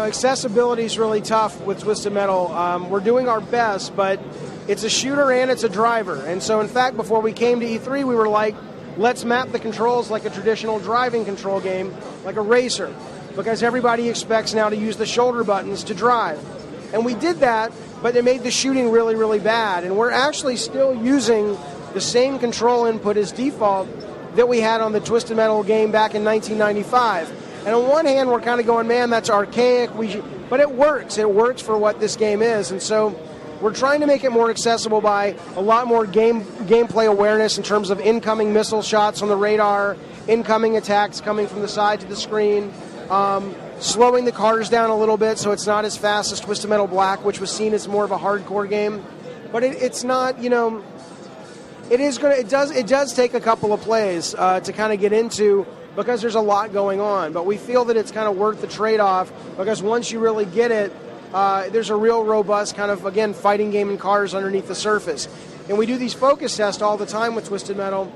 accessibility is really tough with Twisted Metal. We're doing our best, but it's a shooter and it's a driver. And so, in fact, before we came to E3, we were like, let's map the controls like a traditional driving control game, like a racer, because everybody expects now to use the shoulder buttons to drive. And we did that, but it made the shooting really, really bad. And we're actually still using the same control input as default that we had on the Twisted Metal game back in 1995. And on one hand, we're kind of going, man, that's archaic, but it works. It works for what this game is. And so we're trying to make it more accessible by a lot more gameplay awareness in terms of incoming missile shots on the radar, incoming attacks coming from the side to the screen, slowing the cars down a little bit so it's not as fast as Twisted Metal Black, which was seen as more of a hardcore game. But it's not, it does take a couple of plays to kind of get into, because there's a lot going on. But we feel that it's kind of worth the trade-off, because once you really get it, there's a real robust kind of, again, fighting game in cars underneath the surface. And we do these focus tests all the time with Twisted Metal,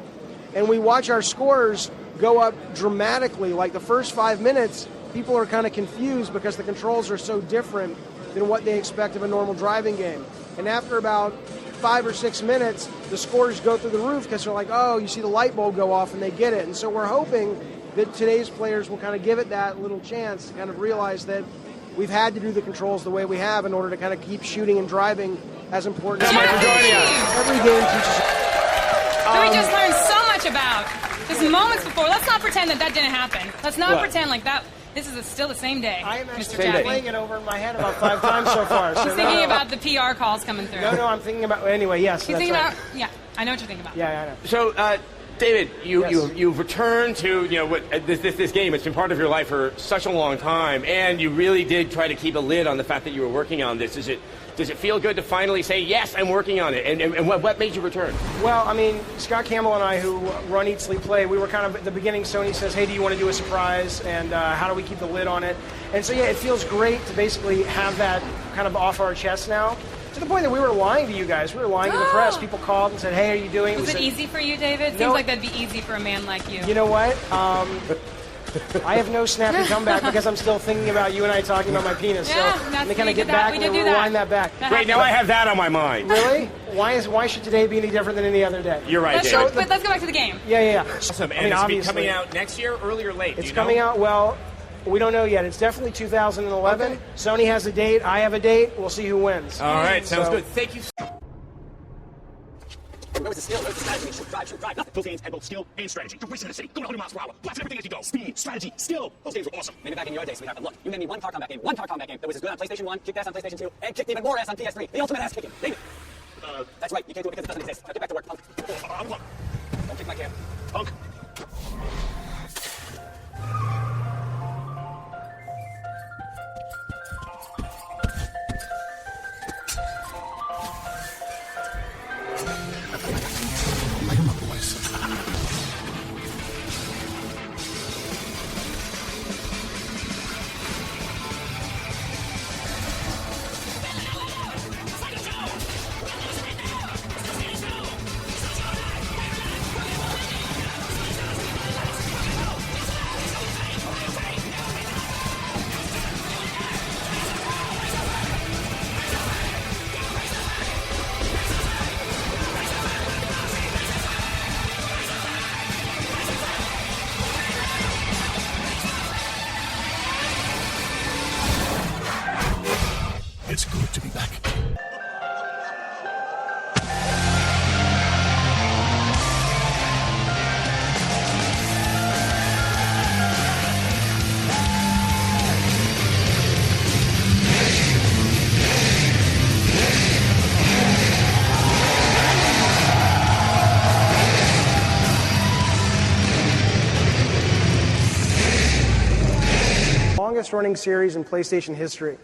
and we watch our scores go up dramatically. Like the first 5 minutes, people are kind of confused because the controls are so different than what they expect of a normal driving game. And after about 5 or 6 minutes, the scores go through the roof because they're like, oh, you see the light bulb go off and they get it. And so we're hoping that today's players will kind of give it that little chance to kind of realize that we've had to do the controls the way we have in order to kind of keep shooting and driving as important as every game teaches. So we just learned so much about just moments before. Let's not pretend that didn't happen. Let's not pretend like that. This is still the same day. I am actually playing it over in my head about 5 times so far. He's thinking about the PR calls coming through. No, I'm thinking about, anyway, yes. He's thinking about, I know what you're thinking about. Yeah, I know. So, David, you've returned to this game. It's been part of your life for such a long time, and you really did try to keep a lid on the fact that you were working on this. Does it feel good to finally say, yes, I'm working on it? And what made you return? Well, I mean, Scott Campbell and I, who run Eat, Sleep, Play, we were kind of at the beginning. Sony says, hey, do you want to do a surprise? And how do we keep the lid on it? And so, yeah, it feels great to basically have that kind of off our chest now. To the point that we were lying to you guys. We were lying to the press. People called and said, hey, are you doing it? Was it easy for you, David? Seems like that'd be easy for a man like you. You know what? I have no snappy comeback because I'm still thinking about you and I talking about my penis. Yeah, so let me kind of get back and rewind that back. Great, now I have that on my mind. Really? Why should today be any different than any other day? You're right, David. But let's go back to the game. Yeah. Awesome. And it's coming out next year, early or late? It's coming out, well, we don't know yet. It's definitely 2011. Okay. Sony has a date. I have a date. We'll see who wins. All right, sounds good. Thank you. Where was the skill? Where was the strategy? Shoot, drive. Nothing. Those games had both skill and strategy. You're racing in the city, going 100 miles per hour, blasting everything as you go. Speed, strategy, skill. Those games were awesome. Maybe back in your days, we happened. Look, you made me one car combat game that was as good on PlayStation 1, kicked ass on PlayStation 2, and kicked even more ass on PS3. The ultimate ass kicking. David. That's right. You can't do it because it doesn't exist. Now get back to work, punk. Don't kick my can. Punk. It's good to be back. Longest running series in PlayStation history.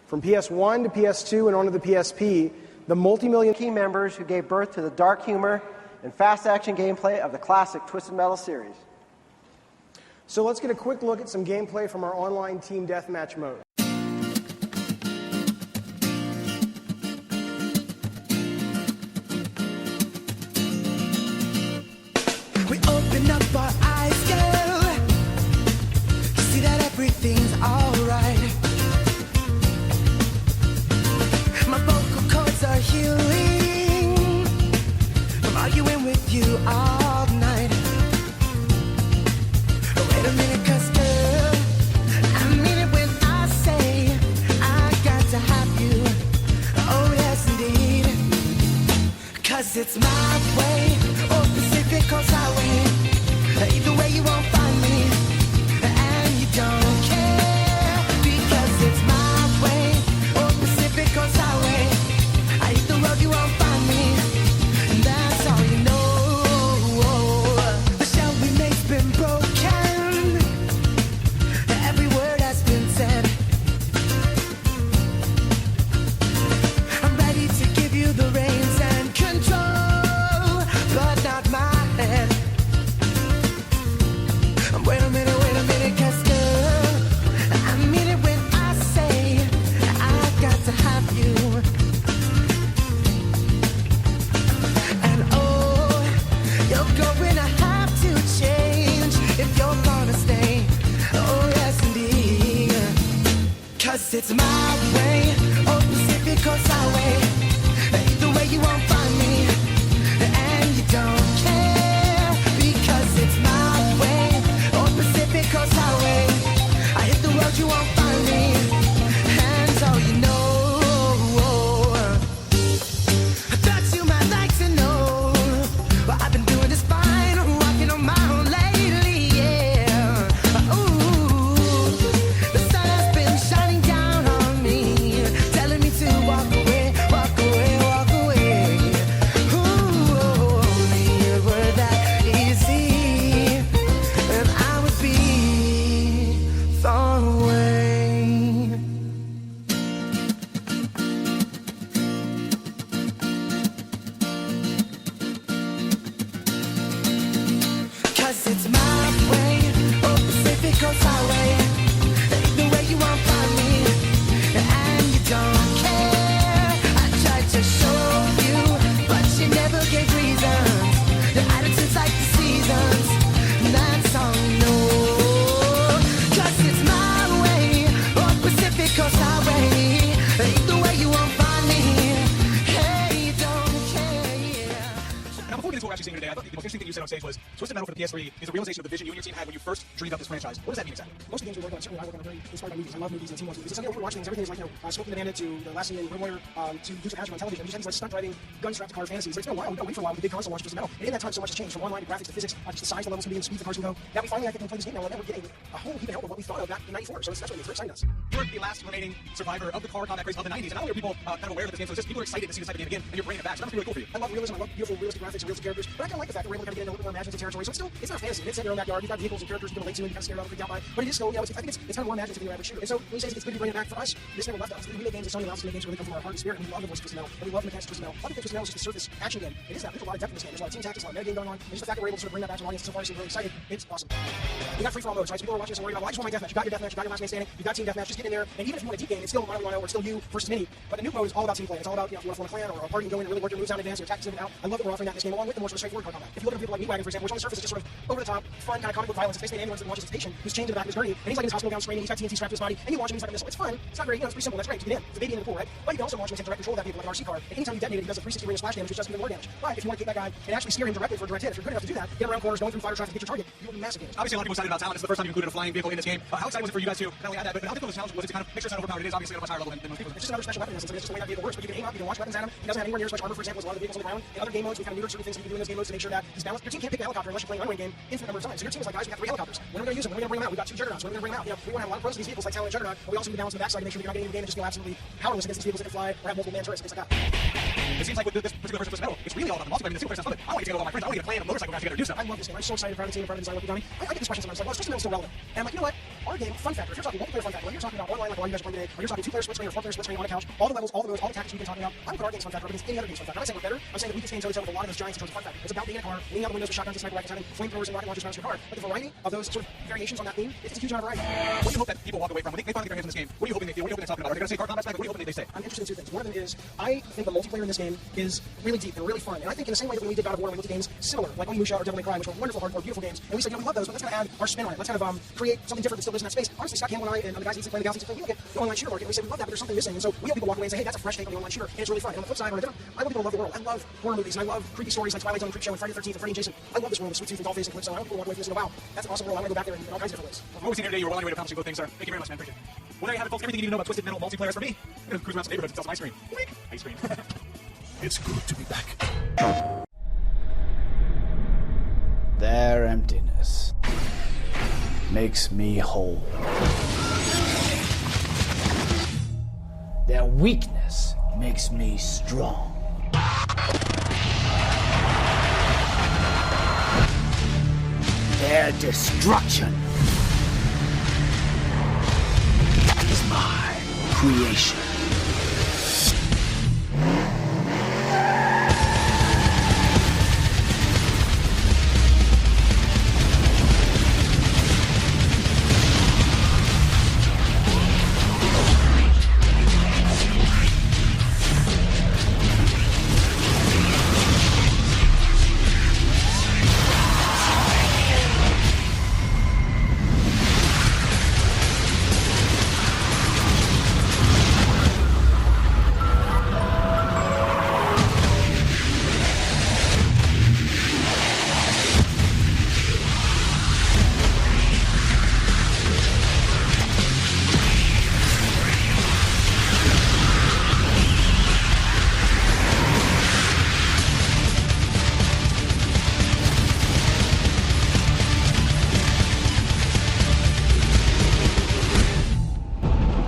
From PS1 to PS2 and onto the PSP, the multi-million key members who gave birth to the dark humor and fast action gameplay of the classic Twisted Metal series. So let's get a quick look at some gameplay from our online team deathmatch mode. We open up our eyes, girl, to see that everything's alright. 'Cause it's my way or Pacific Coast Highway. Either way you won't find me, and you don't care. Because it's my way or Pacific Coast Highway. I hit the road, you won't find me, and that's all you know. The shell we make's been broken. Every word has been said. I'm ready to give you the reins and control, but not my head. Wait a minute, 'cause girl, I mean it when I say I've got to have you. And oh, you're going to have to change if you're gonna stay. Oh yes indeed. 'Cause it's my way or Pacific Coast Highway. Either way you won't find me, and you don't care. Because it's my way or Pacific Coast Highway. I hit the road, you won't find me, and so you know that you might like to know. Well, I've been doing this fine, walking on my own lately, yeah. Ooh, the sun has been shining down on me, telling me to walk away, walk away, walk away. Ooh, only it were that easy, and I would be thrown away. 'Cause it's my way or Pacific Coast Highway. Either way you won't find me, and you don't care. I tried to show you, but you never gave reasons. Your attitude's like the seasons, and that's all you know. 'Cause it's my way or Pacific Coast Highway. Either way you won't find me, hey, you don't care, yeah. Now, before we get into what we're actually seeing today, I thought the most interesting thing you said on stage was Twisted Metal for the PS3 is a realization of the vision you and your team had when you first dreamed up this franchise. What does that mean exactly? Most of the games we work on, certainly I work on, are very inspired by movies. I love movies and team movies. It's something we're watching things. Everything is like, Smoking the Bandit to the last scene in Grim Warrior to Dukes of Hazzard on television. We just have these like stunt driving, gun strapped car fantasies. Like, it's been a while. We've got to wait for a while with the big console launch of Twisted Metal. And in that time, so much has changed from online to graphics to physics, just the size, the levels can be, and the speed the cars can go. Now we finally, I think, can play this game now, and then we're getting a whole heap of help of what we thought of back in '94. So that's what it's exciting us. You're the last remaining survivor of the car combat craze of the 90s, and not only are people kind of aware that this game so exists, people are excited to see this type of game again, and you're bringing it back. So that's really cool for you. I love realism. I love beautiful, realistic graphics and realistic characters. But I kind of like the fact that we're able to get into a little bit more imaginative territory. So it's not fantasy. It's in your own backyard. You've got vehicles and characters you can relate to and you kind of scare out and freak out by. But it is still, I think it's kind of more imaginative than your average shooter. And so when you say it's good to bring it back for us, this never left us. We make games that Sony allows us to make games that really come from our heart and spirit, and we love the voice of Twisted Metal, and we love the mechanics of Twisted Metal. I don't think Twisted Metal is just a surface action game. It is that. There's a lot of depth in this game. There's a lot of team tactics, a lot of metagame going on. And just the fact that we're able to sort of bring that back to an audience so far seems really excited. It's awesome. We got free-for-all modes, right? So people are watching this and worried about, well, I just want my deathmatch. You got your deathmatch, you got your last man standing, you got team deathmatch. Just get in there, and even if you want a deep game, it's still mono or it's still you versus mini. But the nuke mode is all about team play. It's all about, if you want to form a clan or a party and go in and really work your moves out in advance, your tactics in and out. I love that we're offering that in this game along with the more sort of straightforward car combat. If you look at people like Meatwagon, for example, which on the surface is just sort of over the top, fun kind of comic book violence, it's basically an ambulance that launches his patient who's chained to the back of his gurney, and he's like in his hospital gown screaming, he's got TNT strapped to his body, and you watch him, he's like a missile. It's fun. It's not very, it's pretty simple. That's great to get in. It's a baby in the pool, right? But you can also watch him take direct control of that vehicle like an RC car, and anytime you detonate it, he does a 360 ring of splash damage, which does even more damage. But if you want to get that guy and actually steer him directly for a direct hit, if you're good enough to do that, get around corners, going through fire traffic to get your target, you will be massive damage. Obviously, a lot of people excited about talent. This is the first time you included a flying vehicle in this game. How excited was it for you guys to not only add that, but how difficult the challenge was it to kind of make sure it's not overpowered? It is obviously at a much higher level than most people. It's just another special weapon in a sense. It's just the way that vehicle works. But you can aim up, you can launch weapons at him. He doesn't have anywhere near as much armor, for example, as a lot of the vehicles on the ground. In other game modes, we kind of neutered certain things that you can do in those game modes to make sure that he's balanced. Your team can't pick a helicopter unless you're playing an unwin game infinite number of times. So your team is like, guys, we got 3 helicopters. When are we going to use them? When are we going to bring them out? We've got 2 juggernauts. When are we going to bring them out? We want to have a lot of pros to these vehicles like Talon and Juggernaut, but we also need to balance on the backside to make sure that you're not getting in the game and just go absolutely powerless against these vehicles that can fly or have multiple man turrets, things like that. It seems like with this particular version of Twisted Metal, it's really all about the multiplayer. I mean, the single player sounds fun, but I want to get together with all my friends. I want to get a plane, a motorcycle, together, do stuff. I love this game. I'm so excited, proud of the team, proud of the design work you've done. I get this question sometimes, like, well, is Twisted Metal still relevant? And I'm like, you know what? Our game, fun factor, if you're talking multiplayer fun factor, when you're talking about online like all you guys are playing today, or you're talking 2-player split screen or 4-player split screen on a couch, all the levels, all the modes, all the tactics we've been talking about, I would put our game's fun factor against any other game's fun factor. I'm not saying we're better. I'm saying that we can stand toe-to-toe with a lot of those giants in terms of fun factor. It's about being in a car, leaning out the windows with shotguns and sniper rifles, having flamethrowers and rocket launchers around your car. But the variety of those sort of variations on that theme, it's a huge amount of variety. What do you hope that people walk away from when they finally get their hands on this game? What are you hoping they feel? What are you hoping they talk about? Are they going to say car combat's back? What are you hoping they say? I'm interested in 2 things. One of them is, I think the multiplayer in this game is really deep and really fun. And I think in the same way that when we did God of War, we looked at games similar, like Onimusha or Devil May Cry, which were wonderful, hardcore, beautiful games, and we said, we love those, but let's kind of add our spin on it. Let's kind of create something different that still lives in that space. Honestly, Scott Campbell and I and the guys that play the Galaxy play, we look at the online shooter market, and we say, we love that, but there's something missing. And so we hope people walk away and say, hey, that's a fresh take on the online shooter, and it's really fun. And on the flip side, on a different, I want people to love the world. I love horror movies, and I love creepy stories like Twilight Zone, Creepshow, and Friday the 13th, and Freddy and Jason. I love this world with Sweet Tooth and Dollface and Calypso. I want people to walk away from this and go, wow, that's an awesome world. I want to go back there in all kinds of different ways. From what we've seen here today, you were well on your way to accomplishing both things, sir. Thank you very much, man. Appreciate it. Well, there you have it, folks. Everything you need to know about Twisted Metal multiplayer is for me. I'm going to cruise around some neighborhoods and sell some ice cream. Wink! Ice cream. It's good to be back. Their emptiness makes me whole. Their weakness makes me strong. Their destruction is my creation.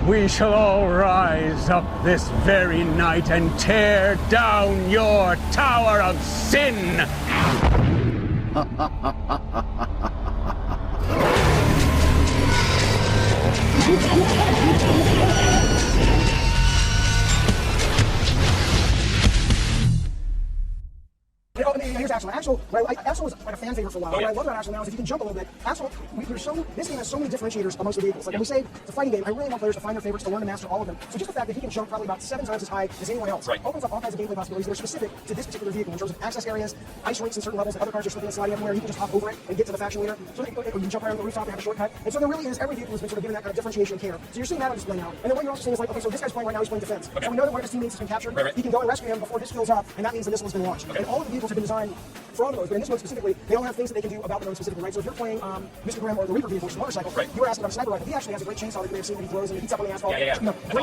We shall all rise up this very night and tear down your tower of sin! Here's Axel. Axel was like a fan favorite for a while. What I love about Axel now is if you can jump a little bit, Axel, this game has so many differentiators amongst the vehicles. Like when we say it's a fighting game, I really want players to find their favorites, to learn to master all of them. So just the fact that he can jump probably about 7 times as high as anyone else opens up all kinds of gameplay possibilities that are specific to this particular vehicle in terms of access areas, ice rinks in certain levels that other cars are slipping and sliding everywhere. You can just hop over it and get to the faction leader. So you can jump around the rooftop and have a shortcut. And so there really is, every vehicle has been sort of given that kind of differentiation and care. So you're seeing that on display now. And then what you're also seeing is like, okay, so this guy's playing right now, he's playing defense. And we know that one of his teammates has been captured. He can go and rescue him before this fills up, and that means the missile has been launched. And all of the vehicles have been designed for all the modes, but in this mode specifically, they all have things that they can do about the mode specifically, right? So if you're playing Mr. Grimm or the Reaper vehicle, which is a motorcycle, you were asking about a sniper rifle. He actually has a great chainsaw that you may have seen when he throws and he beats up on the asphalt.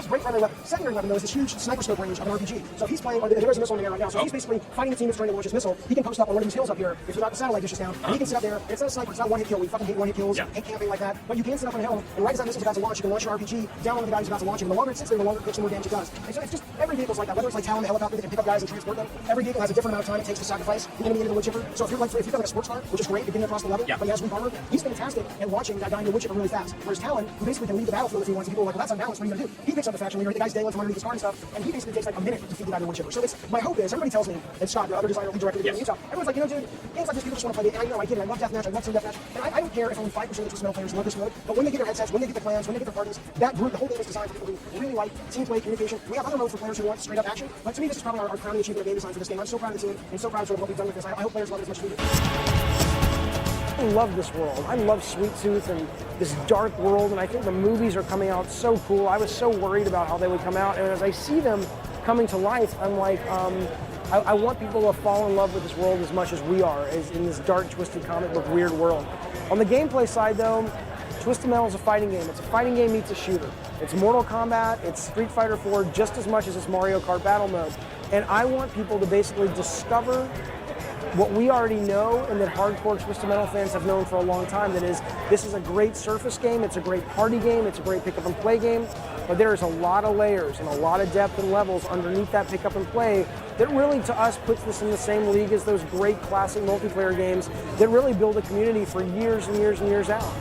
Great primary weapon. Secondary weapon, though, is this huge sniper scope range of an RPG. So if he's playing, or there is a missile in the air right now, so he's basically fighting a team that's trying to launch his missile. He can post up on one of these hills up here, if without the satellite dishes down, and he can sit up there. It's not a sniper, it's not a one-hit kill. We fucking hate one-hit kills, hate camping like that. But you can sit up on a hill, and right as that missile's about to launch, you can launch your RPG down on the guy who's about to launch it. And the longer it sits there, the longer it clicks, the more damage it does. And so it's just, every vehicle's like that. Whether it's like Talon, the helicopter that can pick up guys and transport them, every vehicle has a different amount of time it takes to sacrifice the enemy into the wood chipper. So if you're like a sports car, which is great, getting across the level, but he has weak armor, he's fantastic at launching that guy in the wood chipper really fast. Whereas Talon, who basically can leave the battlefield if he wants, and people are like, well, that's unbalanced, what are you gonna do? He picks up the faction leader, the guy's dangling from underneath his car and stuff, and he basically takes like a minute to defeat the guy in the wood chipper. So it's, my hope is, everybody tells me, and Scott, the other designer who directed the game in Utah, everyone's like, dude, games like this, people just want to play it, and I know, I get it, I love deathmatch, I love team deathmatch, and I don't care if only 5% of the Twisted Metal players love this mode, but when they get their headsets, when they get the clans, when they get their parties, that group, the whole game is designed for people who really like team play, communication. We have other modes for players who want straight up action, but to me, this is probably our crowning achievement of game design for this game. I'm so proud of the team, and so proud of sort of what we've done with this. I hope players love it as much as we do. I love this world. I love Sweet Tooth and this dark world, and I think the movies are coming out so cool. I was so worried about how they would come out, and as I see them coming to life, I'm like, I want people to fall in love with this world as much as we are, as in this dark, twisted comic book weird world. On the gameplay side, though, Twisted Metal is a fighting game. It's a fighting game meets a shooter. It's Mortal Kombat, it's Street Fighter 4 just as much as it's Mario Kart Battle Mode. And I want people to basically discover what we already know and that hardcore Twisted Metal fans have known for a long time, that is, this is a great surface game, it's a great party game, it's a great pick up and play game, but there is a lot of layers and a lot of depth and levels underneath that pick up and play that really, to us, puts this in the same league as those great classic multiplayer games that really build a community for years and years and years out.